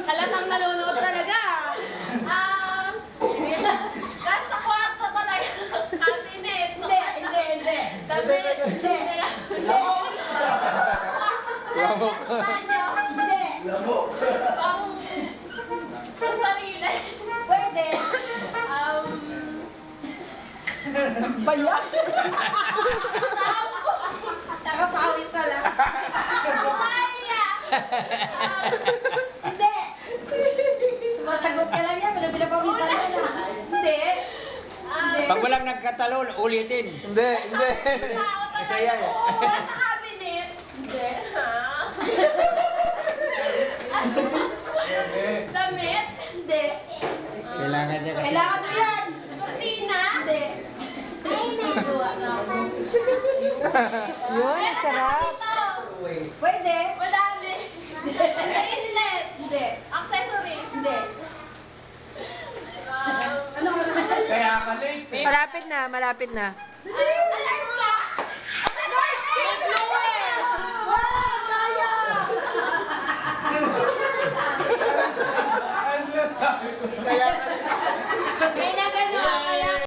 Halatang nalunod talaga. Nasa kwarto talaga. Cabinet. Hindi. Damit. Hindi. Lamok. Hindi. Sa sarili. Pwede. Bayan. Nakapawit pala. Maya. Hindi. Masagot ka lang yan, pero pinapawisan ka na. Hindi. Pag walang nagkatalon, ulitin. Hindi. Isa yan. Sa cabinet. Hindi. Damit? Hindi. Kailangan niya kasi. Kailangan mo yan. Cortina? Hindi. Yun, ang sarap. Pwede? Madami. Bracelet? Hindi. Accessory? Hindi. Ano? Kaya ka late. Malapit na, malapit na.